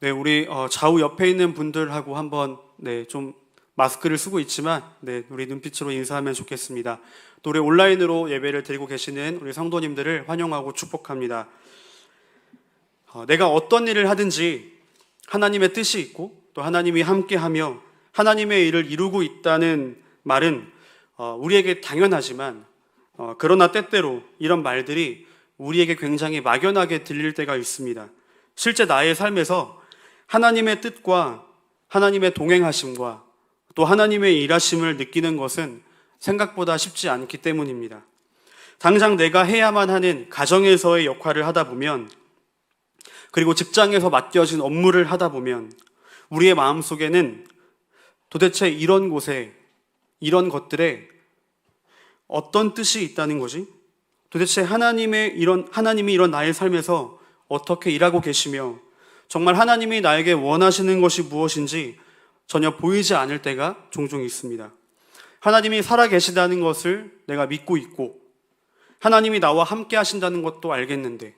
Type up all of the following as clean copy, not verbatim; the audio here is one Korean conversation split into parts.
네, 우리 좌우 옆에 있는 분들하고 한번 좀 마스크를 쓰고 있지만 우리 눈빛으로 인사하면 좋겠습니다. 또 우리 온라인으로 예배를 드리고 계시는 우리 성도님들을 환영하고 축복합니다. 내가 어떤 일을 하든지 하나님의 뜻이 있고 또 하나님이 함께하며 하나님의 일을 이루고 있다는 말은 우리에게 당연하지만 그러나 때때로 이런 말들이 우리에게 굉장히 막연하게 들릴 때가 있습니다. 실제 나의 삶에서 하나님의 뜻과 하나님의 동행하심과 또 하나님의 일하심을 느끼는 것은 생각보다 쉽지 않기 때문입니다. 당장 내가 해야만 하는 가정에서의 역할을 하다 보면, 그리고 직장에서 맡겨진 업무를 하다 보면 우리의 마음속에는 도대체 이런 곳에, 이런 것들에 어떤 뜻이 있다는 거지? 도대체 하나님이 이런 나의 삶에서 어떻게 일하고 계시며 정말 하나님이 나에게 원하시는 것이 무엇인지 전혀 보이지 않을 때가 종종 있습니다. 하나님이 살아계시다는 것을 내가 믿고 있고 하나님이 나와 함께 하신다는 것도 알겠는데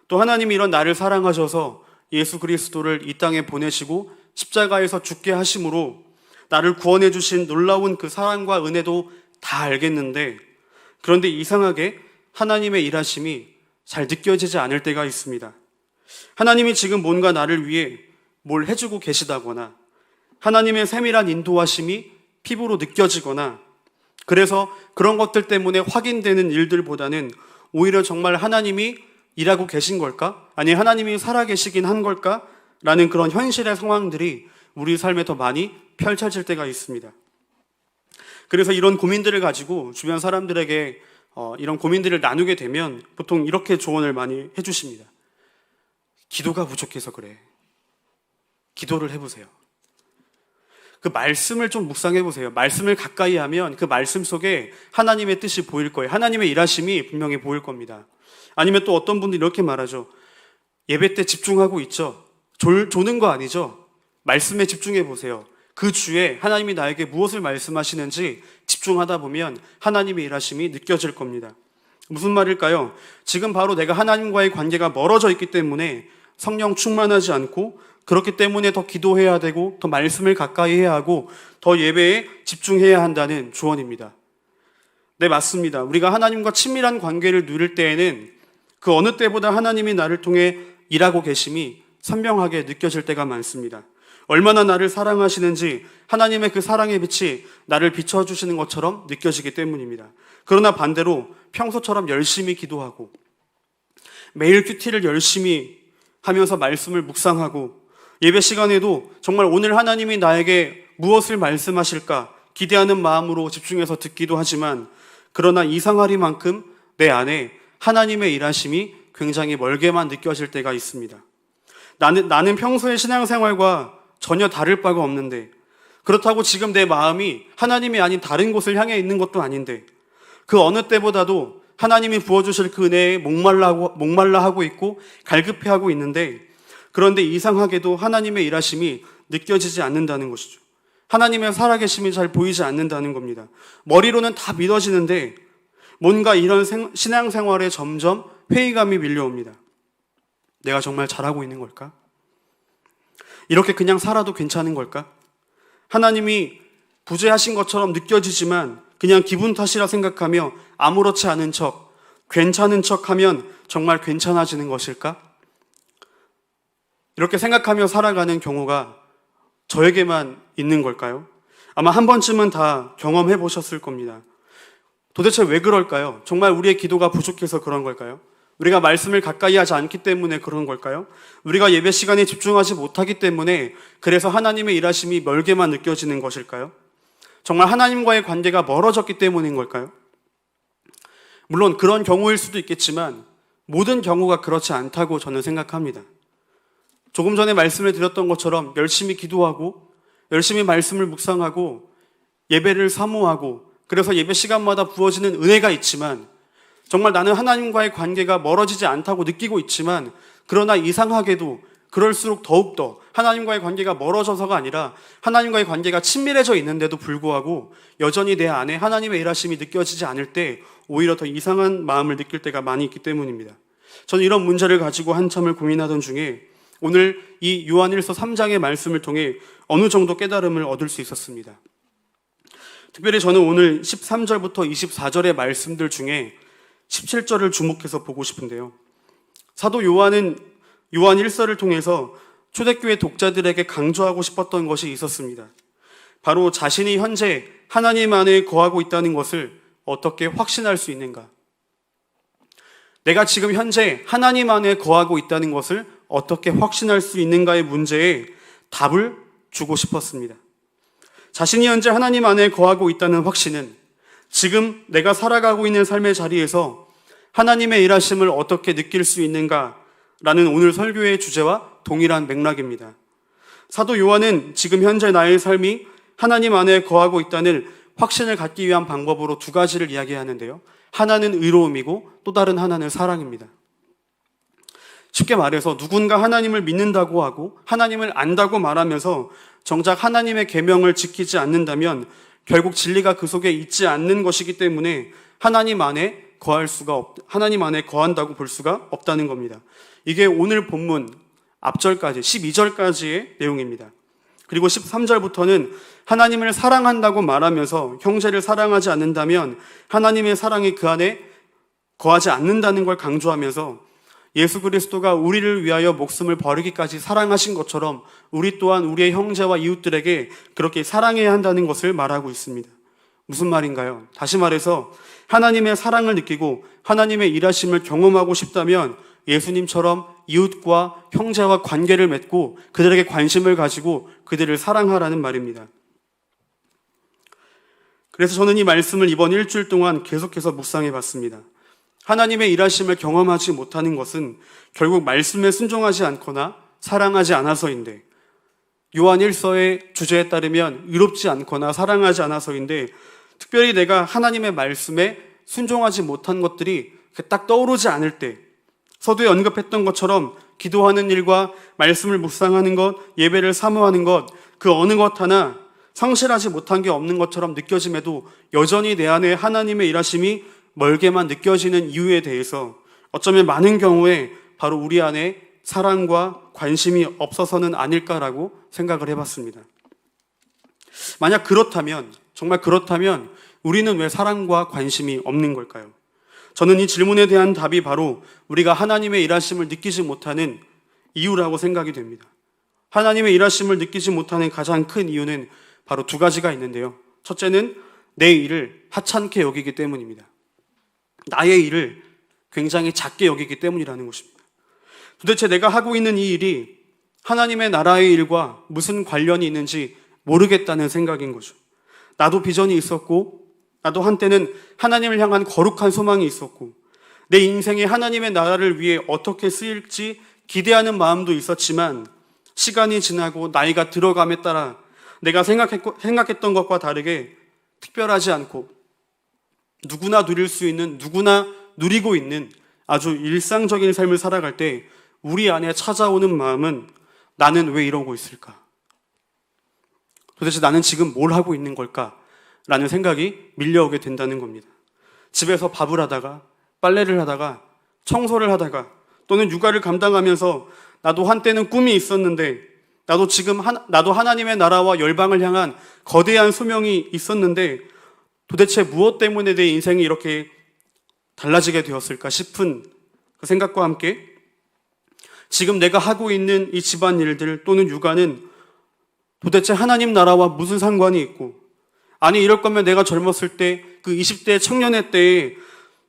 또 하나님이 이런 나를 사랑하셔서 예수 그리스도를 이 땅에 보내시고 십자가에서 죽게 하심으로 나를 구원해 주신 놀라운 그 사랑과 은혜도 다 알겠는데 그런데 이상하게 하나님의 일하심이 잘 느껴지지 않을 때가 있습니다. 하나님이 지금 뭔가 나를 위해 뭘 해주고 계시다거나 하나님의 세밀한 인도하심이 피부로 느껴지거나 그래서 그런 것들 때문에 확인되는 일들보다는 오히려 정말 하나님이 일하고 계신 걸까? 아니 하나님이 살아계시긴 한 걸까? 라는 그런 현실의 상황들이 우리 삶에 더 많이 펼쳐질 때가 있습니다. 그래서 이런 고민들을 가지고 주변 사람들에게 이런 고민들을 나누게 되면 보통 이렇게 조언을 많이 해주십니다. 기도가 부족해서 그래. 기도를 해보세요. 그 말씀을 좀 묵상해 보세요. 말씀을 가까이 하면 그 말씀 속에 하나님의 뜻이 보일 거예요. 하나님의 일하심이 분명히 보일 겁니다. 아니면 또 어떤 분들이 이렇게 말하죠. 예배 때 집중하고 있죠. 조는 거 아니죠. 말씀에 집중해 보세요. 그 주에 하나님이 나에게 무엇을 말씀하시는지 집중하다 보면 하나님의 일하심이 느껴질 겁니다. 무슨 말일까요? 지금 바로 내가 하나님과의 관계가 멀어져 있기 때문에 성령 충만하지 않고 그렇기 때문에 더 기도해야 되고 더 말씀을 가까이 해야 하고 더 예배에 집중해야 한다는 조언입니다. 네, 맞습니다. 우리가 하나님과 친밀한 관계를 누릴 때에는 그 어느 때보다 하나님이 나를 통해 일하고 계심이 선명하게 느껴질 때가 많습니다. 얼마나 나를 사랑하시는지 하나님의 그 사랑의 빛이 나를 비춰주시는 것처럼 느껴지기 때문입니다. 그러나 반대로 평소처럼 열심히 기도하고 매일 큐티를 열심히 하면서 말씀을 묵상하고 예배 시간에도 정말 오늘 하나님이 나에게 무엇을 말씀하실까 기대하는 마음으로 집중해서 듣기도 하지만 그러나 이상하리만큼 내 안에 하나님의 일하심이 굉장히 멀게만 느껴질 때가 있습니다. 나는 평소의 신앙생활과 전혀 다를 바가 없는데 그렇다고 지금 내 마음이 하나님이 아닌 다른 곳을 향해 있는 것도 아닌데 그 어느 때보다도 하나님이 부어주실 그 은혜에 목말라 하고 있고 갈급해하고 있는데 그런데 이상하게도 하나님의 일하심이 느껴지지 않는다는 것이죠. 하나님의 살아계심이 잘 보이지 않는다는 겁니다. 머리로는 다 믿어지는데 뭔가 이런 신앙생활에 점점 회의감이 밀려옵니다. 내가 정말 잘하고 있는 걸까? 이렇게 그냥 살아도 괜찮은 걸까? 하나님이 부재하신 것처럼 느껴지지만 그냥 기분 탓이라 생각하며 아무렇지 않은 척, 괜찮은 척 하면 정말 괜찮아지는 것일까? 이렇게 생각하며 살아가는 경우가 저에게만 있는 걸까요? 아마 한 번쯤은 다 경험해 보셨을 겁니다. 도대체 왜 그럴까요? 정말 우리의 기도가 부족해서 그런 걸까요? 우리가 말씀을 가까이 하지 않기 때문에 그런 걸까요? 우리가 예배 시간에 집중하지 못하기 때문에 그래서 하나님의 일하심이 멀게만 느껴지는 것일까요? 정말 하나님과의 관계가 멀어졌기 때문인 걸까요? 물론 그런 경우일 수도 있겠지만 모든 경우가 그렇지 않다고 저는 생각합니다. 조금 전에 말씀을 드렸던 것처럼 열심히 기도하고 열심히 말씀을 묵상하고 예배를 사모하고 그래서 예배 시간마다 부어지는 은혜가 있지만 정말 나는 하나님과의 관계가 멀어지지 않다고 느끼고 있지만 그러나 이상하게도 그럴수록 더욱더 하나님과의 관계가 멀어져서가 아니라 하나님과의 관계가 친밀해져 있는데도 불구하고 여전히 내 안에 하나님의 일하심이 느껴지지 않을 때 오히려 더 이상한 마음을 느낄 때가 많이 있기 때문입니다. 저는 이런 문제를 가지고 한참을 고민하던 중에 오늘 이 요한일서 3장의 말씀을 통해 어느 정도 깨달음을 얻을 수 있었습니다. 특별히 저는 오늘 13절부터 24절의 말씀들 중에 17절을 주목해서 보고 싶은데요. 사도 요한은 요한 1서를 통해서 초대교회 독자들에게 강조하고 싶었던 것이 있었습니다. 바로 자신이 현재 하나님 안에 거하고 있다는 것을 어떻게 확신할 수 있는가? 내가 지금 현재 하나님 안에 거하고 있다는 것을 어떻게 확신할 수 있는가의 문제에 답을 주고 싶었습니다. 자신이 현재 하나님 안에 거하고 있다는 확신은 지금 내가 살아가고 있는 삶의 자리에서 하나님의 일하심을 어떻게 느낄 수 있는가라는 오늘 설교의 주제와 동일한 맥락입니다. 사도 요한은 지금 현재 나의 삶이 하나님 안에 거하고 있다는 확신을 갖기 위한 방법으로 두 가지를 이야기하는데요. 하나는 의로움이고 또 다른 하나는 사랑입니다. 쉽게 말해서 누군가 하나님을 믿는다고 하고 하나님을 안다고 말하면서 정작 하나님의 계명을 지키지 않는다면 결국 진리가 그 속에 있지 않는 것이기 때문에 하나님 안에 거한다고 볼 수가 없다는 겁니다. 이게 오늘 본문 앞절까지 12절까지의 내용입니다. 그리고 13절부터는 하나님을 사랑한다고 말하면서 형제를 사랑하지 않는다면 하나님의 사랑이 그 안에 거하지 않는다는 걸 강조하면서 예수 그리스도가 우리를 위하여 목숨을 버리기까지 사랑하신 것처럼 우리 또한 우리의 형제와 이웃들에게 그렇게 사랑해야 한다는 것을 말하고 있습니다. 무슨 말인가요? 다시 말해서 하나님의 사랑을 느끼고 하나님의 일하심을 경험하고 싶다면 예수님처럼 이웃과 형제와 관계를 맺고 그들에게 관심을 가지고 그들을 사랑하라는 말입니다. 그래서 저는 이 말씀을 이번 일주일 동안 계속해서 묵상해 봤습니다. 하나님의 일하심을 경험하지 못하는 것은 결국 말씀에 순종하지 않거나 사랑하지 않아서인데, 요한 1서의 주제에 따르면 의롭지 않거나 사랑하지 않아서인데, 특별히 내가 하나님의 말씀에 순종하지 못한 것들이 딱 떠오르지 않을 때, 서두에 언급했던 것처럼 기도하는 일과 말씀을 묵상하는 것, 예배를 사모하는 것, 그 어느 것 하나 상실하지 못한 게 없는 것처럼 느껴짐에도 여전히 내 안에 하나님의 일하심이 멀게만 느껴지는 이유에 대해서 어쩌면 많은 경우에 바로 우리 안에 사랑과 관심이 없어서는 아닐까라고 생각을 해봤습니다. 만약 그렇다면, 정말 그렇다면 우리는 왜 사랑과 관심이 없는 걸까요? 저는 이 질문에 대한 답이 바로 우리가 하나님의 일하심을 느끼지 못하는 이유라고 생각이 됩니다. 하나님의 일하심을 느끼지 못하는 가장 큰 이유는 바로 두 가지가 있는데요. 첫째는 내 일을 하찮게 여기기 때문입니다. 나의 일을 굉장히 작게 여기기 때문이라는 것입니다. 도대체 내가 하고 있는 이 일이 하나님의 나라의 일과 무슨 관련이 있는지 모르겠다는 생각인 거죠. 나도 비전이 있었고, 나도 한때는 하나님을 향한 거룩한 소망이 있었고, 내 인생이 하나님의 나라를 위해 어떻게 쓰일지 기대하는 마음도 있었지만, 시간이 지나고 나이가 들어감에 따라 내가 생각했던 것과 다르게 특별하지 않고 누구나 누릴 수 있는, 누구나 누리고 있는 아주 일상적인 삶을 살아갈 때 우리 안에 찾아오는 마음은 나는 왜 이러고 있을까? 도대체 나는 지금 뭘 하고 있는 걸까? 라는 생각이 밀려오게 된다는 겁니다. 집에서 밥을 하다가, 빨래를 하다가, 청소를 하다가, 또는 육아를 감당하면서 나도 한때는 꿈이 있었는데, 나도 하나님의 나라와 열방을 향한 거대한 소명이 있었는데 도대체 무엇 때문에 내 인생이 이렇게 달라지게 되었을까 싶은 그 생각과 함께 지금 내가 하고 있는 이 집안일들 또는 육아는 도대체 하나님 나라와 무슨 상관이 있고, 아니 이럴 거면 내가 젊었을 때 그 20대 청년의 때에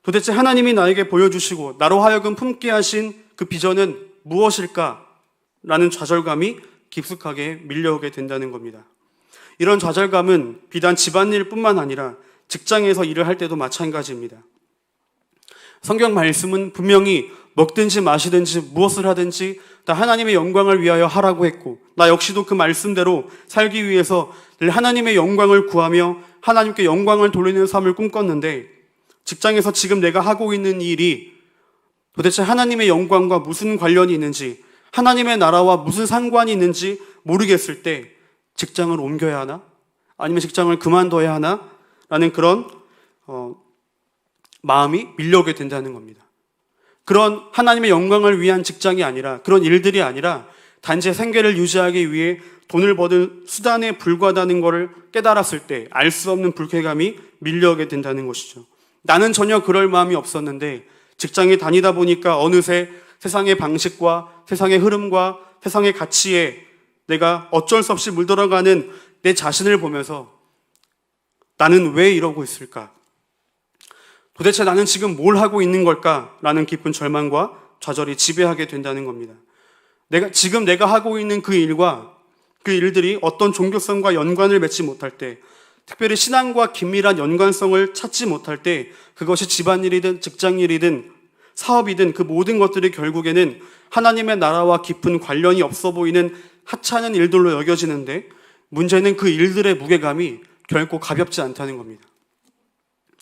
도대체 하나님이 나에게 보여주시고 나로 하여금 품게 하신 그 비전은 무엇일까? 라는 좌절감이 깊숙하게 밀려오게 된다는 겁니다. 이런 좌절감은 비단 집안일뿐만 아니라 직장에서 일을 할 때도 마찬가지입니다. 성경 말씀은 분명히 먹든지 마시든지 무엇을 하든지 다 하나님의 영광을 위하여 하라고 했고, 나 역시도 그 말씀대로 살기 위해서 늘 하나님의 영광을 구하며 하나님께 영광을 돌리는 삶을 꿈꿨는데, 직장에서 지금 내가 하고 있는 일이 도대체 하나님의 영광과 무슨 관련이 있는지, 하나님의 나라와 무슨 상관이 있는지 모르겠을 때 직장을 옮겨야 하나? 아니면 직장을 그만둬야 하나? 라는 그런 마음이 밀려오게 된다는 겁니다. 그런 하나님의 영광을 위한 직장이 아니라, 그런 일들이 아니라 단지 생계를 유지하기 위해 돈을 버는 수단에 불과하다는 것을 깨달았을 때 알 수 없는 불쾌감이 밀려오게 된다는 것이죠. 나는 전혀 그럴 마음이 없었는데 직장에 다니다 보니까 어느새 세상의 방식과 세상의 흐름과 세상의 가치에 내가 어쩔 수 없이 물들어가는 내 자신을 보면서 나는 왜 이러고 있을까? 도대체 나는 지금 뭘 하고 있는 걸까? 라는 깊은 절망과 좌절이 지배하게 된다는 겁니다. 내가 하고 있는 그 일과 그 일들이 어떤 종교성과 연관을 맺지 못할 때, 특별히 신앙과 긴밀한 연관성을 찾지 못할 때, 그것이 집안일이든 직장일이든 사업이든 그 모든 것들이 결국에는 하나님의 나라와 깊은 관련이 없어 보이는 하찮은 일들로 여겨지는데, 문제는 그 일들의 무게감이 결코 가볍지 않다는 겁니다.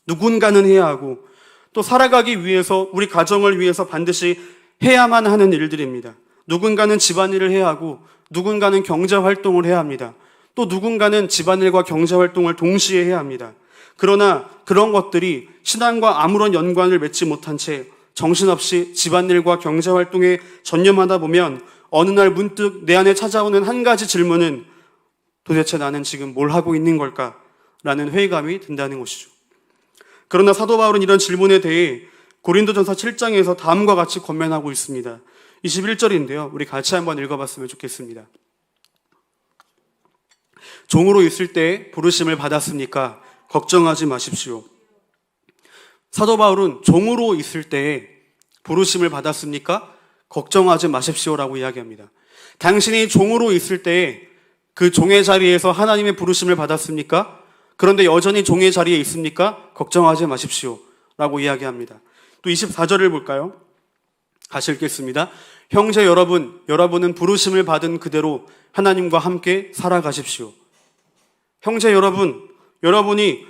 누군가는 해야 하고 또 살아가기 위해서 우리 가정을 위해서 반드시 해야만 하는 일들입니다. 누군가는 집안일을 해야 하고 누군가는 경제활동을 해야 합니다. 또 누군가는 집안일과 경제활동을 동시에 해야 합니다. 그러나 그런 것들이 신앙과 아무런 연관을 맺지 못한 채 정신없이 집안일과 경제활동에 전념하다 보면 어느 날 문득 내 안에 찾아오는 한 가지 질문은 도대체 나는 지금 뭘 하고 있는 걸까? 라는 회의감이 든다는 것이죠. 그러나 사도 바울은 이런 질문에 대해 고린도전서 7장에서 다음과 같이 권면하고 있습니다. 21절인데요. 우리 같이 한번 읽어봤으면 좋겠습니다. 종으로 있을 때 부르심을 받았으니까 걱정하지 마십시오. 사도 바울은 종으로 있을 때 부르심을 받았습니까? 걱정하지 마십시오라고 이야기합니다. 당신이 종으로 있을 때 그 종의 자리에서 하나님의 부르심을 받았습니까? 그런데 여전히 종의 자리에 있습니까? 걱정하지 마십시오 라고 이야기합니다. 또 24절을 볼까요? 같이 읽겠습니다. 형제 여러분, 여러분은 부르심을 받은 그대로 하나님과 함께 살아가십시오. 형제 여러분, 여러분이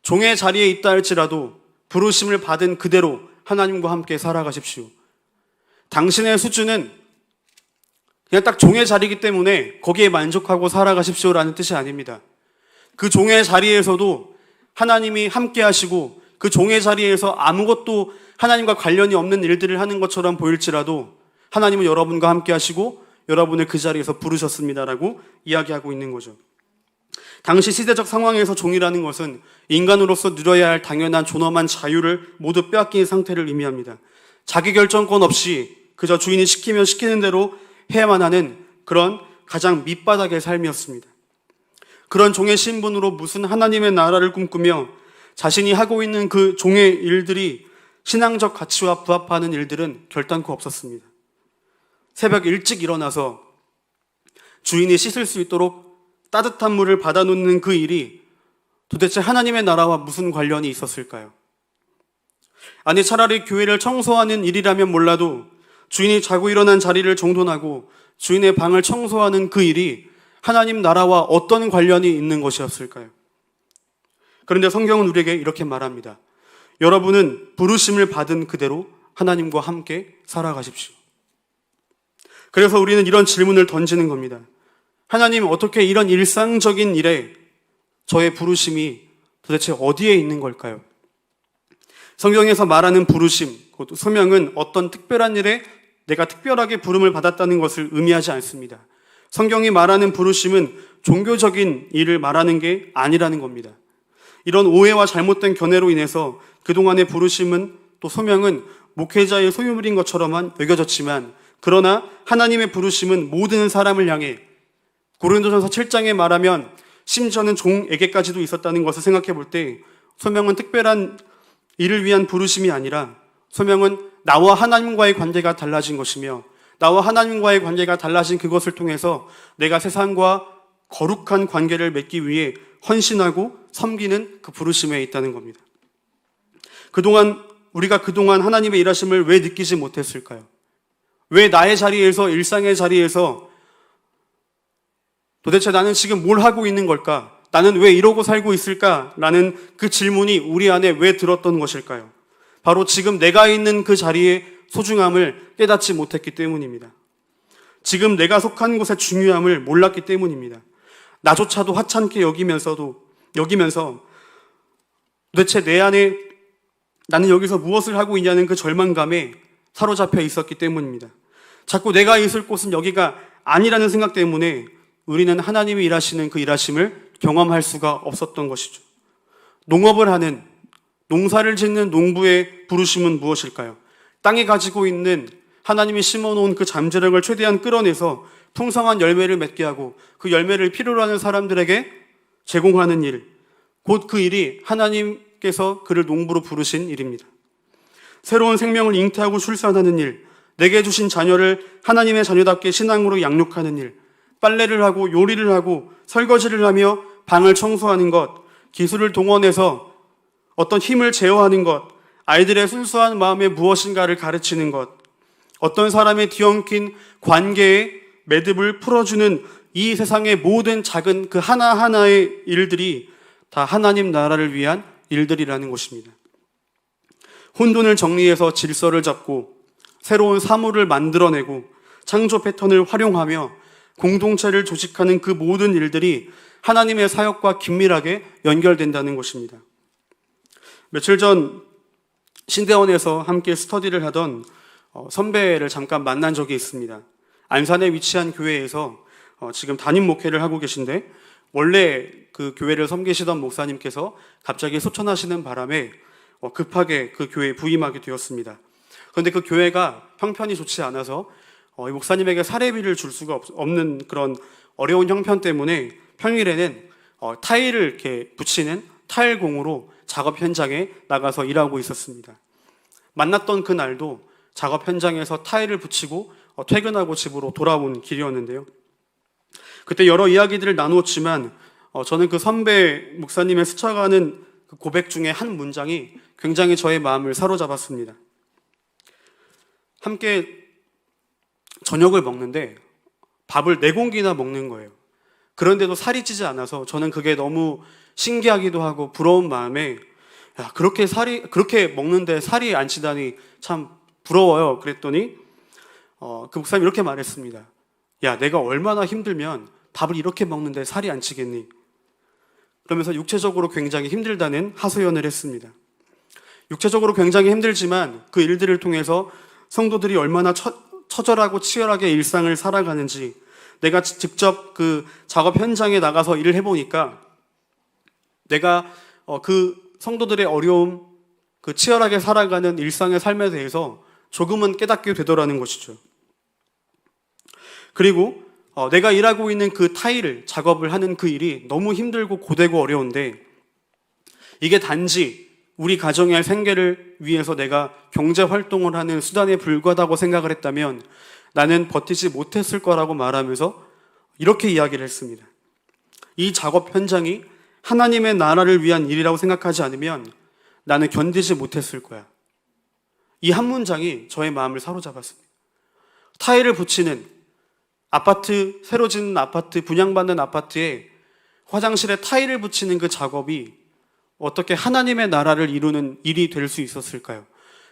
종의 자리에 있다 할지라도 부르심을 받은 그대로 하나님과 함께 살아가십시오. 당신의 수준은 그냥 딱 종의 자리이기 때문에 거기에 만족하고 살아가십시오라는 뜻이 아닙니다. 그 종의 자리에서도 하나님이 함께 하시고 그 종의 자리에서 아무것도 하나님과 관련이 없는 일들을 하는 것처럼 보일지라도 하나님은 여러분과 함께 하시고 여러분을 그 자리에서 부르셨습니다라고 이야기하고 있는 거죠. 당시 시대적 상황에서 종이라는 것은 인간으로서 누려야 할 당연한 존엄한 자유를 모두 빼앗긴 상태를 의미합니다. 자기 결정권 없이 그저 주인이 시키면 시키는 대로 해야만 하는 그런 가장 밑바닥의 삶이었습니다. 그런 종의 신분으로 무슨 하나님의 나라를 꿈꾸며 자신이 하고 있는 그 종의 일들이 신앙적 가치와 부합하는 일들은 결단코 없었습니다. 새벽 일찍 일어나서 주인이 씻을 수 있도록 따뜻한 물을 받아놓는 그 일이 도대체 하나님의 나라와 무슨 관련이 있었을까요? 아니 차라리 교회를 청소하는 일이라면 몰라도 주인이 자고 일어난 자리를 정돈하고 주인의 방을 청소하는 그 일이 하나님 나라와 어떤 관련이 있는 것이었을까요? 그런데 성경은 우리에게 이렇게 말합니다. 여러분은 부르심을 받은 그대로 하나님과 함께 살아가십시오. 그래서 우리는 이런 질문을 던지는 겁니다. 하나님, 어떻게 이런 일상적인 일에 저의 부르심이 도대체 어디에 있는 걸까요? 성경에서 말하는 부르심, 곧 소명은 어떤 특별한 일에 내가 특별하게 부름을 받았다는 것을 의미하지 않습니다. 성경이 말하는 부르심은 종교적인 일을 말하는 게 아니라는 겁니다. 이런 오해와 잘못된 견해로 인해서 그동안의 부르심은 또 소명은 목회자의 소유물인 것처럼만 여겨졌지만, 그러나 하나님의 부르심은 모든 사람을 향해, 고린도전서 7장에 말하면 심지어는 종에게까지도 있었다는 것을 생각해 볼 때 소명은 특별한 일을 위한 부르심이 아니라 소명은 나와 하나님과의 관계가 달라진 것이며, 나와 하나님과의 관계가 달라진 그것을 통해서 내가 세상과 거룩한 관계를 맺기 위해 헌신하고 섬기는 그 부르심에 있다는 겁니다. 우리가 그동안 하나님의 일하심을 왜 느끼지 못했을까요? 왜 나의 자리에서, 일상의 자리에서 도대체 나는 지금 뭘 하고 있는 걸까? 나는 왜 이러고 살고 있을까? 라는 그 질문이 우리 안에 왜 들었던 것일까요? 바로 지금 내가 있는 그 자리의 소중함을 깨닫지 못했기 때문입니다. 지금 내가 속한 곳의 중요함을 몰랐기 때문입니다. 나조차도 하찮게 여기면서 도대체 내 안에 나는 여기서 무엇을 하고 있냐는 그 절망감에 사로잡혀 있었기 때문입니다. 자꾸 내가 있을 곳은 여기가 아니라는 생각 때문에 우리는 하나님이 일하시는 그 일하심을 경험할 수가 없었던 것이죠. 농업을 하는, 농사를 짓는 농부의 부르심은 무엇일까요? 땅에 가지고 있는 하나님이 심어놓은 그 잠재력을 최대한 끌어내서 풍성한 열매를 맺게 하고 그 열매를 필요로 하는 사람들에게 제공하는 일, 곧 그 일이 하나님께서 그를 농부로 부르신 일입니다. 새로운 생명을 잉태하고 출산하는 일, 내게 주신 자녀를 하나님의 자녀답게 신앙으로 양육하는 일, 빨래를 하고 요리를 하고 설거지를 하며 방을 청소하는 것, 기술을 동원해서 어떤 힘을 제어하는 것, 아이들의 순수한 마음에 무엇인가를 가르치는 것, 어떤 사람의 뒤엉킨 관계의 매듭을 풀어주는 이 세상의 모든 작은 그 하나하나의 일들이 다 하나님 나라를 위한 일들이라는 것입니다. 혼돈을 정리해서 질서를 잡고 새로운 사물을 만들어내고 창조 패턴을 활용하며 공동체를 조직하는 그 모든 일들이 하나님의 사역과 긴밀하게 연결된다는 것입니다. 며칠 전 신대원에서 함께 스터디를 하던 선배를 잠깐 만난 적이 있습니다. 안산에 위치한 교회에서 지금 담임 목회를 하고 계신데 원래 그 교회를 섬기시던 목사님께서 갑자기 소천하시는 바람에 급하게 그 교회에 부임하게 되었습니다. 그런데 그 교회가 형편이 좋지 않아서 이 목사님에게 사례비를 줄 수가 없는 그런 어려운 형편 때문에 평일에는 타일을 이렇게 붙이는 타일공으로 작업 현장에 나가서 일하고 있었습니다. 만났던 그날도 작업 현장에서 타일을 붙이고 퇴근하고 집으로 돌아온 길이었는데요. 그때 여러 이야기들을 나누었지만 저는 그 선배 목사님의 스쳐가는 그 고백 중에 한 문장이 굉장히 저의 마음을 사로잡았습니다. 함께 저녁을 먹는데 밥을 4공기나 먹는 거예요. 그런데도 살이 찌지 않아서 저는 그게 너무 신기하기도 하고 부러운 마음에 야, 그렇게 먹는데 살이 안 찌다니 참 부러워요. 그랬더니 그 목사님이 이렇게 말했습니다. 야, 내가 얼마나 힘들면 밥을 이렇게 먹는데 살이 안 찌겠니? 그러면서 육체적으로 굉장히 힘들다는 하소연을 했습니다. 육체적으로 굉장히 힘들지만 그 일들을 통해서 성도들이 얼마나 처절하고 치열하게 일상을 살아가는지 내가 직접 그 작업 현장에 나가서 일을 해보니까 내가 그 성도들의 어려움, 그 치열하게 살아가는 일상의 삶에 대해서 조금은 깨닫게 되더라는 것이죠. 그리고 내가 일하고 있는 그 타일을 작업을 하는 그 일이 너무 힘들고 고되고 어려운데 이게 단지 우리 가정의 생계를 위해서 내가 경제 활동을 하는 수단에 불과하다고 생각을 했다면 나는 버티지 못했을 거라고 말하면서 이렇게 이야기를 했습니다. 이 작업 현장이 하나님의 나라를 위한 일이라고 생각하지 않으면 나는 견디지 못했을 거야. 이 한 문장이 저의 마음을 사로잡았습니다. 타일을 붙이는 아파트, 새로 짓는 아파트, 분양받는 아파트에 화장실에 타일을 붙이는 그 작업이 어떻게 하나님의 나라를 이루는 일이 될 수 있었을까요?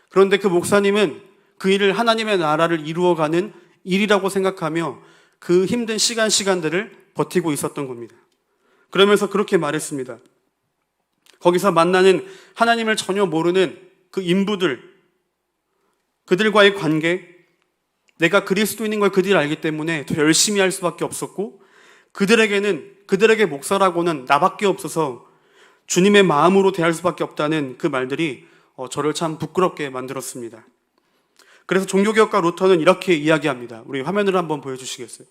그런데 그 목사님은 그 일을 하나님의 나라를 이루어가는 일이라고 생각하며 그 힘든 시간들을 버티고 있었던 겁니다. 그러면서 그렇게 말했습니다. 거기서 만나는 하나님을 전혀 모르는 그 인부들, 그들과의 관계, 내가 그리스도인인 걸 그들이 알기 때문에 더 열심히 할 수밖에 없었고 그들에게 목사라고는 나밖에 없어서 주님의 마음으로 대할 수밖에 없다는 그 말들이 저를 참 부끄럽게 만들었습니다. 그래서 종교개혁가 루터는 이렇게 이야기합니다. 우리 화면을 한번 보여주시겠어요?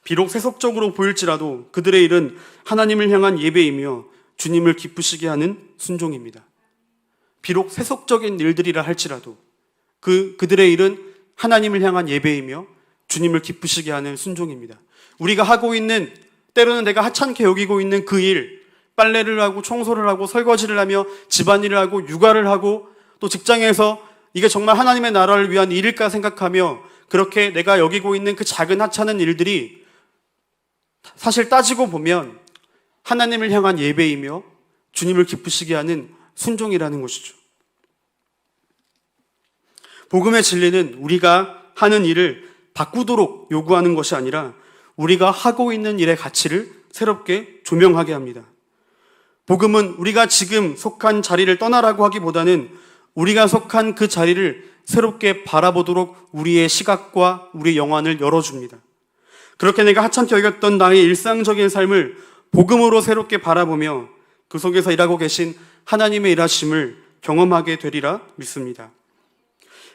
비록 세속적으로 보일지라도 그들의 일은 하나님을 향한 예배이며 주님을 기쁘시게 하는 순종입니다. 비록 세속적인 일들이라 할지라도 그들의 일은 하나님을 향한 예배이며 주님을 기쁘시게 하는 순종입니다. 우리가 하고 있는, 때로는 내가 하찮게 여기고 있는 그 일, 빨래를 하고 청소를 하고 설거지를 하며 집안일을 하고 육아를 하고 또 직장에서 이게 정말 하나님의 나라를 위한 일일까 생각하며 그렇게 내가 여기고 있는 그 작은 하찮은 일들이 사실 따지고 보면 하나님을 향한 예배이며 주님을 기쁘시게 하는 순종이라는 것이죠. 복음의 진리는 우리가 하는 일을 바꾸도록 요구하는 것이 아니라 우리가 하고 있는 일의 가치를 새롭게 조명하게 합니다. 복음은 우리가 지금 속한 자리를 떠나라고 하기보다는 우리가 속한 그 자리를 새롭게 바라보도록 우리의 시각과 우리의 영안을 열어줍니다. 그렇게 내가 하찮게 여겼던 나의 일상적인 삶을 복음으로 새롭게 바라보며 그 속에서 일하고 계신 하나님의 일하심을 경험하게 되리라 믿습니다.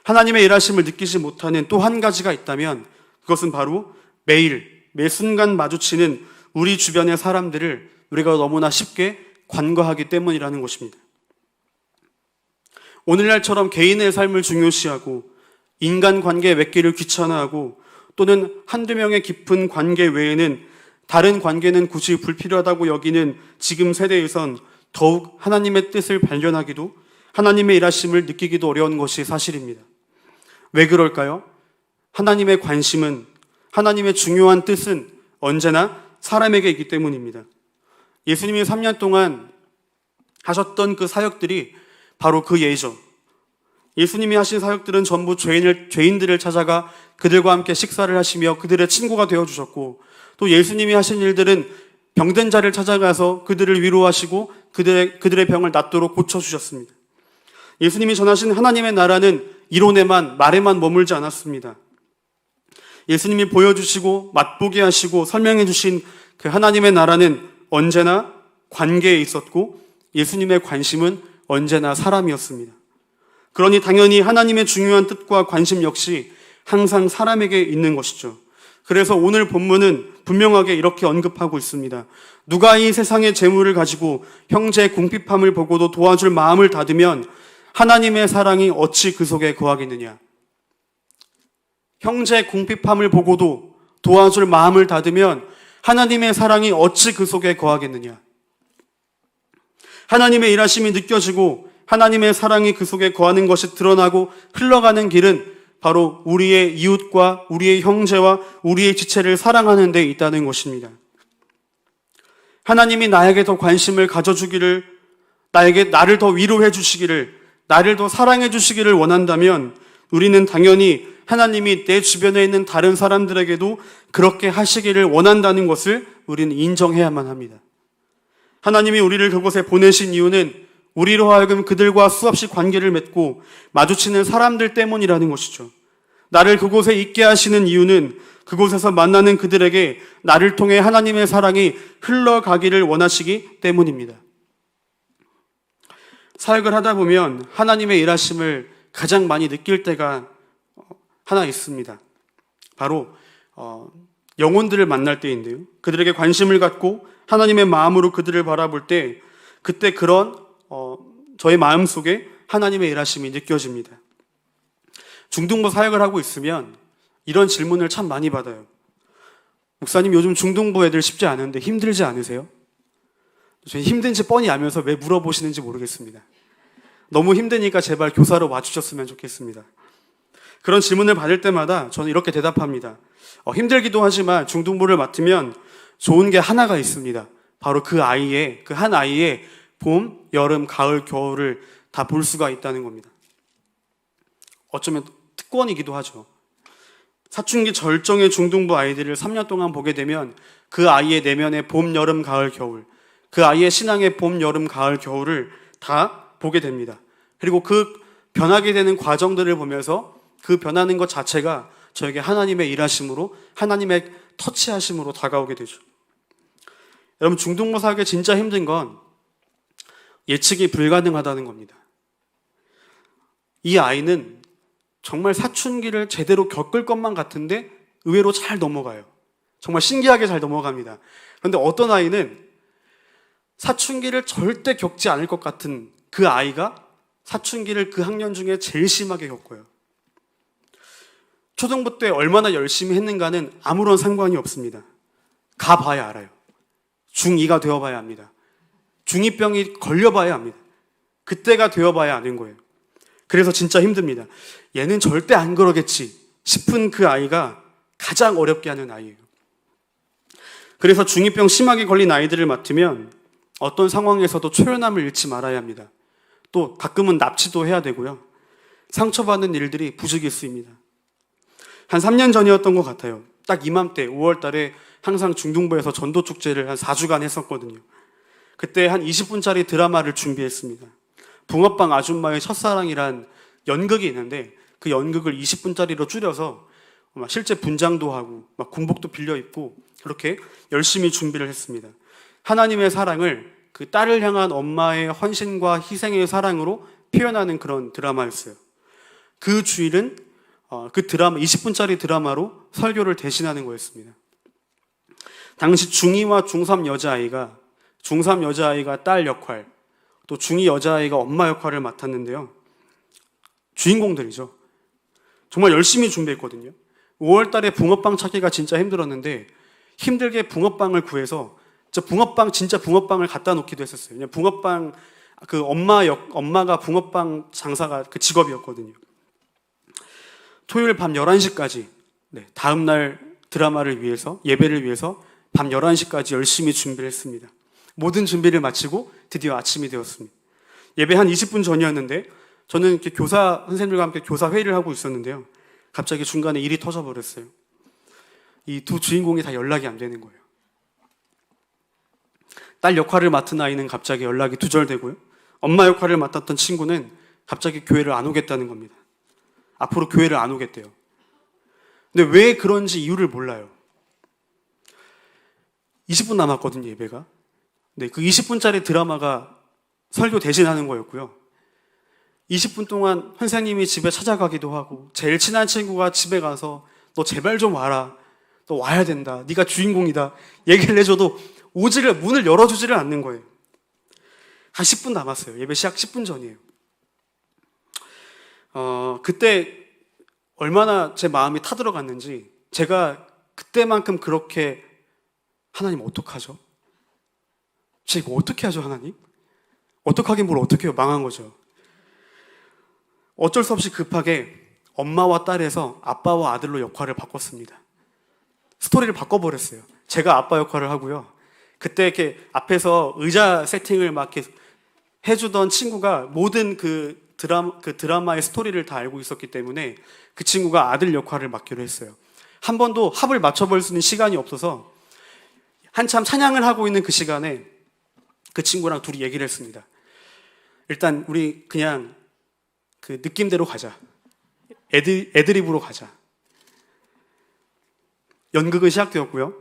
하나님의 일하심을 느끼지 못하는 또 한 가지가 있다면 그것은 바로 매 순간 마주치는 우리 주변의 사람들을 우리가 너무나 쉽게 관과하기 때문이라는 것입니다. 오늘날처럼 개인의 삶을 중요시하고 인간관계 맺기를 귀찮아하고 또는 한두 명의 깊은 관계 외에는 다른 관계는 굳이 불필요하다고 여기는 지금 세대에선 더욱 하나님의 뜻을 발견하기도 하나님의 일하심을 느끼기도 어려운 것이 사실입니다. 왜 그럴까요? 하나님의 관심은, 하나님의 중요한 뜻은 언제나 사람에게 있기 때문입니다. 예수님이 3년 동안 하셨던 그 사역들이 바로 그 예죠. 예수님이 하신 사역들은 전부 죄인들을 찾아가 그들과 함께 식사를 하시며 그들의 친구가 되어주셨고, 또 예수님이 하신 일들은 병든 자를 찾아가서 그들을 위로하시고 그들의 병을 낫도록 고쳐주셨습니다. 예수님이 전하신 하나님의 나라는 이론에만, 말에만 머물지 않았습니다. 예수님이 보여주시고 맛보게 하시고 설명해 주신 그 하나님의 나라는 언제나 관계에 있었고 예수님의 관심은 언제나 사람이었습니다. 그러니 당연히 하나님의 중요한 뜻과 관심 역시 항상 사람에게 있는 것이죠. 그래서 오늘 본문은 분명하게 이렇게 언급하고 있습니다. 누가 이 세상의 재물을 가지고 형제의 궁핍함을 보고도 도와줄 마음을 닫으면 하나님의 사랑이 어찌 그 속에 거하겠느냐. 형제의 궁핍함을 보고도 도와줄 마음을 닫으면 하나님의 사랑이 어찌 그 속에 거하겠느냐. 하나님의 일하심이 느껴지고 하나님의 사랑이 그 속에 거하는 것이 드러나고 흘러가는 길은 바로 우리의 이웃과 우리의 형제와 우리의 지체를 사랑하는 데 있다는 것입니다. 하나님이 나에게 더 관심을 가져주기를, 나를 더 위로해 주시기를, 나를 더 사랑해 주시기를 원한다면 우리는 당연히 하나님이 내 주변에 있는 다른 사람들에게도 그렇게 하시기를 원한다는 것을 우리는 인정해야만 합니다. 하나님이 우리를 그곳에 보내신 이유는 우리로 하여금 그들과 수없이 관계를 맺고 마주치는 사람들 때문이라는 것이죠. 나를 그곳에 있게 하시는 이유는 그곳에서 만나는 그들에게 나를 통해 하나님의 사랑이 흘러가기를 원하시기 때문입니다. 사역을 하다 보면 하나님의 일하심을 가장 많이 느낄 때가 하나 있습니다. 바로 영혼들을 만날 때인데요. 그들에게 관심을 갖고 하나님의 마음으로 그들을 바라볼 때 그때 그런 저의 마음속에 하나님의 일하심이 느껴집니다. 중등부 사역을 하고 있으면 이런 질문을 참 많이 받아요. 목사님, 요즘 중등부 애들 쉽지 않은데 힘들지 않으세요? 저는 힘든지 뻔히 알면서 왜 물어보시는지 모르겠습니다. 너무 힘드니까 제발 교사로 와주셨으면 좋겠습니다. 그런 질문을 받을 때마다 저는 이렇게 대답합니다. 힘들기도 하지만 중등부를 맡으면 좋은 게 하나가 있습니다. 바로 그 한 아이의 봄, 여름, 가을, 겨울을 다 볼 수가 있다는 겁니다. 어쩌면 특권이기도 하죠. 사춘기 절정의 중등부 아이들을 3년 동안 보게 되면 그 아이의 내면의 봄, 여름, 가을, 겨울, 그 아이의 신앙의 봄, 여름, 가을, 겨울을 다 보게 됩니다. 그리고 그 변하게 되는 과정들을 보면서 그 변하는 것 자체가 저에게 하나님의 일하심으로, 하나님의 터치하심으로 다가오게 되죠. 여러분, 중등부 사역이 진짜 힘든 건 예측이 불가능하다는 겁니다. 이 아이는 정말 사춘기를 제대로 겪을 것만 같은데 의외로 잘 넘어가요. 정말 신기하게 잘 넘어갑니다. 그런데 어떤 아이는 사춘기를 절대 겪지 않을 것 같은 그 아이가 사춘기를 그 학년 중에 제일 심하게 겪어요. 초등부 때 얼마나 열심히 했는가는 아무런 상관이 없습니다. 가봐야 알아요. 중2가 되어봐야 합니다. 중2병이 걸려봐야 합니다. 그때가 되어봐야 아는 거예요. 그래서 진짜 힘듭니다. 얘는 절대 안 그러겠지 싶은 그 아이가 가장 어렵게 하는 아이예요. 그래서 중2병 심하게 걸린 아이들을 맡으면 어떤 상황에서도 초연함을 잃지 말아야 합니다. 또 가끔은 납치도 해야 되고요. 상처받는 일들이 부지기수입니다. 한 3년 전이었던 것 같아요. 딱 이맘때 5월 달에 항상 중등부에서 전도축제를 한 4주간 했었거든요. 그때 한 20분짜리 드라마를 준비했습니다. 붕어빵 아줌마의 첫사랑이란 연극이 있는데 그 연극을 20분짜리로 줄여서 막 실제 분장도 하고 막 군복도 빌려 입고 그렇게 열심히 준비를 했습니다. 하나님의 사랑을 그 딸을 향한 엄마의 헌신과 희생의 사랑으로 표현하는 그런 드라마였어요. 그 주일은 그 드라마 20분짜리 드라마로 설교를 대신하는 거였습니다. 당시 중2와 중3 여자아이가 딸 역할, 또 중2 여자아이가 엄마 역할을 맡았는데요. 주인공들이죠. 정말 열심히 준비했거든요. 5월 달에 붕어빵 찾기가 진짜 힘들었는데 힘들게 붕어빵을 구해서 진짜 붕어빵을 갖다 놓기도 했었어요. 그냥 붕어빵 그 엄마가 붕어빵 장사가 그 직업이었거든요. 토요일 밤 11시까지 다음 날 드라마를 위해서 예배를 위해서 밤 11시까지 열심히 준비를 했습니다. 모든 준비를 마치고 드디어 아침이 되었습니다. 예배 한 20분 전이었는데 저는 이렇게 교사 선생님들과 함께 교사 회의를 하고 있었는데요. 갑자기 중간에 일이 터져버렸어요. 이 두 주인공이 다 연락이 안 되는 거예요. 딸 역할을 맡은 아이는 갑자기 연락이 두절되고요. 엄마 역할을 맡았던 친구는 갑자기 교회를 안 오겠다는 겁니다. 앞으로 교회를 안 오겠대요. 근데 왜 그런지 이유를 몰라요. 20분 남았거든요, 예배가. 네, 그 20분짜리 드라마가 설교 대신하는 거였고요. 20분 동안 선생님이 집에 찾아가기도 하고 제일 친한 친구가 집에 가서 너 제발 좀 와라. 너 와야 된다. 네가 주인공이다. 얘기를 해줘도 문을 열어주지를 않는 거예요. 한 10분 남았어요. 예배 시작 10분 전이에요. 그때 얼마나 제 마음이 타들어갔는지 제가 그때만큼 그렇게 하나님 어떡하죠? 저 이거 어떻게 하죠, 하나님? 어떡하긴 뭘 어떻게 해요? 망한 거죠. 어쩔 수 없이 급하게 엄마와 딸에서 아빠와 아들로 역할을 바꿨습니다. 스토리를 바꿔버렸어요. 제가 아빠 역할을 하고요. 그때 이렇게 앞에서 의자 세팅을 막 이렇게 해주던 친구가 모든 그 드라마의 스토리를 다 알고 있었기 때문에 그 친구가 아들 역할을 맡기로 했어요. 한 번도 합을 맞춰볼 수 있는 시간이 없어서 한참 찬양을 하고 있는 그 시간에 그 친구랑 둘이 얘기를 했습니다. 일단 우리 그냥 그 느낌대로 가자. 애드립으로 가자. 연극은 시작되었고요.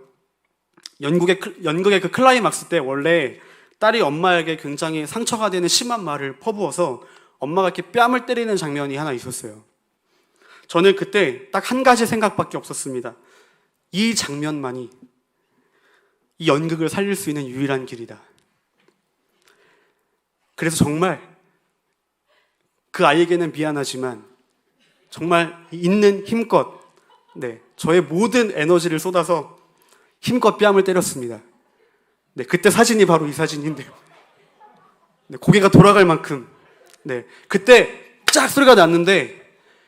연극의 그 클라이막스 때 원래 딸이 엄마에게 굉장히 상처가 되는 심한 말을 퍼부어서 엄마가 이렇게 뺨을 때리는 장면이 하나 있었어요. 저는 그때 딱 한 가지 생각밖에 없었습니다. 이 장면만이 이 연극을 살릴 수 있는 유일한 길이다. 그래서 정말 그 아이에게는 미안하지만 정말 있는 힘껏 저의 모든 에너지를 쏟아서 힘껏 뺨을 때렸습니다. 그때 사진이 바로 이 사진인데요. 고개가 돌아갈 만큼 그때 쫙 소리가 났는데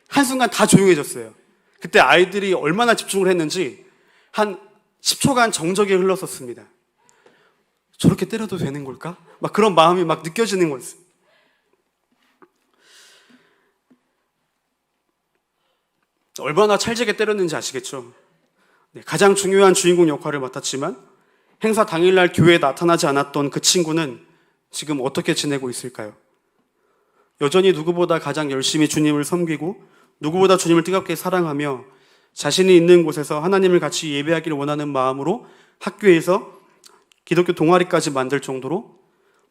한순간 다 조용해졌어요. 그때 아이들이 얼마나 집중을 했는지 한 10초간 정적이 흘렀었습니다. 저렇게 때려도 되는 걸까? 막 그런 마음이 막 느껴지는 거였어요. 얼마나 찰지게 때렸는지 아시겠죠? 가장 중요한 주인공 역할을 맡았지만 행사 당일날 교회에 나타나지 않았던 그 친구는 지금 어떻게 지내고 있을까요? 여전히 누구보다 가장 열심히 주님을 섬기고 누구보다 주님을 뜨겁게 사랑하며 자신이 있는 곳에서 하나님을 같이 예배하기를 원하는 마음으로 학교에서 기독교 동아리까지 만들 정도로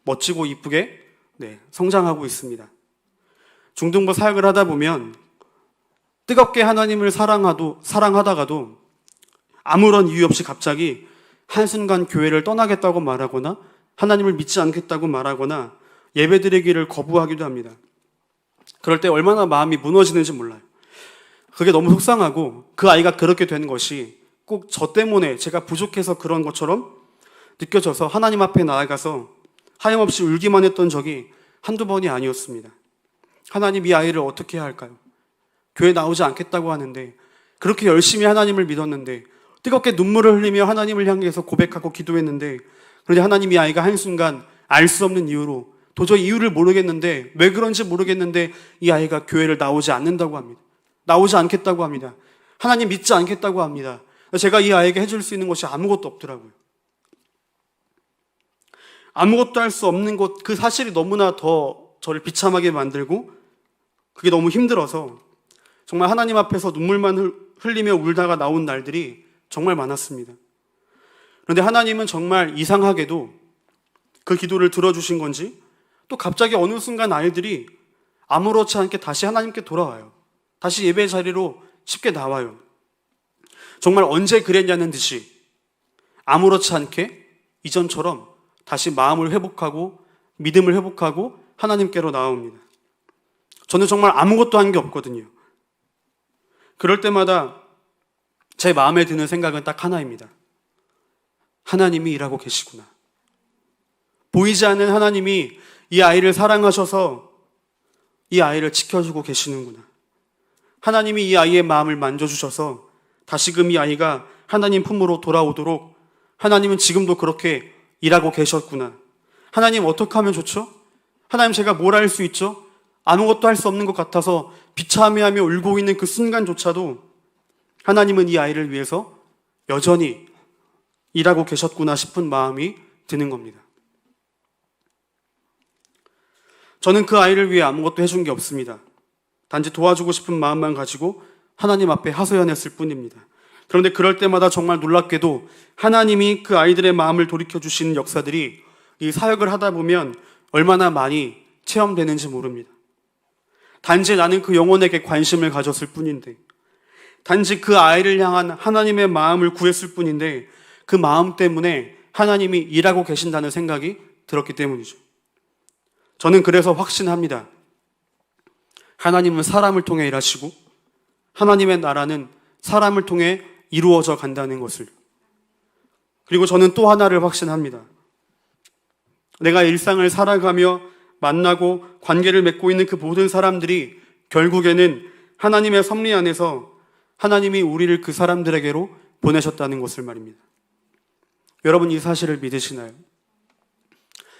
멋지고 이쁘게 성장하고 있습니다. 중등부 사역을 하다 보면 뜨겁게 하나님을 사랑하다가도 아무런 이유 없이 갑자기 한순간 교회를 떠나겠다고 말하거나 하나님을 믿지 않겠다고 말하거나 예배드리기를 거부하기도 합니다. 그럴 때 얼마나 마음이 무너지는지 몰라요. 그게 너무 속상하고 그 아이가 그렇게 된 것이 꼭 저 때문에 제가 부족해서 그런 것처럼 느껴져서 하나님 앞에 나아가서 하염없이 울기만 했던 적이 한두 번이 아니었습니다. 하나님, 이 아이를 어떻게 해야 할까요? 교회 나오지 않겠다고 하는데 그렇게 열심히 하나님을 믿었는데 뜨겁게 눈물을 흘리며 하나님을 향해서 고백하고 기도했는데 그런데 하나님, 이 아이가 한순간 알 수 없는 이유로 도저히 이유를 모르겠는데 왜 그런지 모르겠는데 이 아이가 교회를 나오지 않는다고 합니다. 나오지 않겠다고 합니다. 하나님 믿지 않겠다고 합니다. 제가 이 아이에게 해줄 수 있는 것이 아무것도 없더라고요. 아무것도 할 수 없는 것, 그 사실이 너무나 더 저를 비참하게 만들고 그게 너무 힘들어서 정말 하나님 앞에서 눈물만 흘리며 울다가 나온 날들이 정말 많았습니다. 그런데 하나님은 정말 이상하게도 그 기도를 들어주신 건지 또 갑자기 어느 순간 아이들이 아무렇지 않게 다시 하나님께 돌아와요. 다시 예배 자리로 쉽게 나와요. 정말 언제 그랬냐는 듯이 아무렇지 않게 이전처럼 다시 마음을 회복하고 믿음을 회복하고 하나님께로 나옵니다. 저는 정말 아무것도 한 게 없거든요. 그럴 때마다 제 마음에 드는 생각은 딱 하나입니다. 하나님이 일하고 계시구나. 보이지 않는 하나님이 이 아이를 사랑하셔서 이 아이를 지켜주고 계시는구나. 하나님이 이 아이의 마음을 만져주셔서 다시금 이 아이가 하나님 품으로 돌아오도록 하나님은 지금도 그렇게 일하고 계셨구나. 하나님 어떻게 하면 좋죠? 하나님 제가 뭘 할 수 있죠? 아무것도 할 수 없는 것 같아서 비참해하며 울고 있는 그 순간조차도 하나님은 이 아이를 위해서 여전히 일하고 계셨구나 싶은 마음이 드는 겁니다. 저는 그 아이를 위해 아무것도 해준 게 없습니다. 단지 도와주고 싶은 마음만 가지고 하나님 앞에 하소연했을 뿐입니다. 그런데 그럴 때마다 정말 놀랍게도 하나님이 그 아이들의 마음을 돌이켜주시는 역사들이 이 사역을 하다 보면 얼마나 많이 체험되는지 모릅니다. 단지 나는 그 영혼에게 관심을 가졌을 뿐인데, 단지 그 아이를 향한 하나님의 마음을 구했을 뿐인데 그 마음 때문에 하나님이 일하고 계신다는 생각이 들었기 때문이죠. 저는 그래서 확신합니다. 하나님은 사람을 통해 일하시고 하나님의 나라는 사람을 통해 이루어져 간다는 것을. 그리고 저는 또 하나를 확신합니다. 내가 일상을 살아가며 만나고 관계를 맺고 있는 그 모든 사람들이 결국에는 하나님의 섭리 안에서 하나님이 우리를 그 사람들에게로 보내셨다는 것을 말입니다. 여러분 이 사실을 믿으시나요?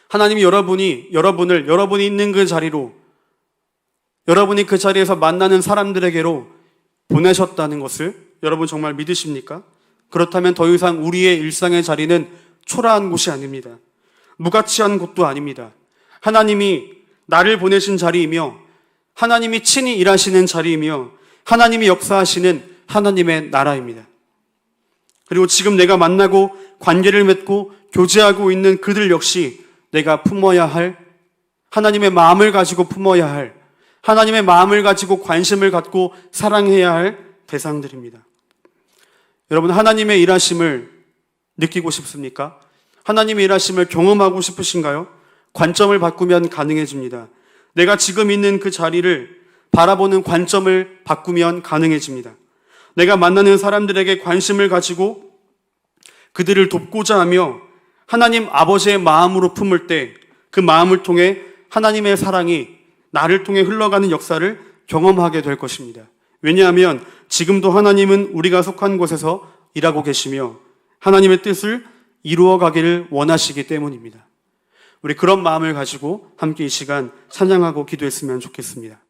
하나님이 여러분이 있는 그 자리로, 여러분이 그 자리에서 만나는 사람들에게로 보내셨다는 것을 여러분 정말 믿으십니까? 그렇다면 더 이상 우리의 일상의 자리는 초라한 곳이 아닙니다. 무가치한 곳도 아닙니다. 하나님이 나를 보내신 자리이며 하나님이 친히 일하시는 자리이며 하나님이 역사하시는 하나님의 나라입니다. 그리고 지금 내가 만나고 관계를 맺고 교제하고 있는 그들 역시 내가 품어야 할, 하나님의 마음을 가지고 품어야 할, 하나님의 마음을 가지고 관심을 갖고 사랑해야 할 대상들입니다. 여러분 하나님의 일하심을 느끼고 싶습니까? 하나님의 일하심을 경험하고 싶으신가요? 관점을 바꾸면 가능해집니다. 내가 지금 있는 그 자리를 바라보는 관점을 바꾸면 가능해집니다. 내가 만나는 사람들에게 관심을 가지고 그들을 돕고자 하며 하나님 아버지의 마음으로 품을 때 그 마음을 통해 하나님의 사랑이 나를 통해 흘러가는 역사를 경험하게 될 것입니다. 왜냐하면 지금도 하나님은 우리가 속한 곳에서 일하고 계시며 하나님의 뜻을 이루어 가기를 원하시기 때문입니다. 우리 그런 마음을 가지고 함께 이 시간 찬양하고 기도했으면 좋겠습니다.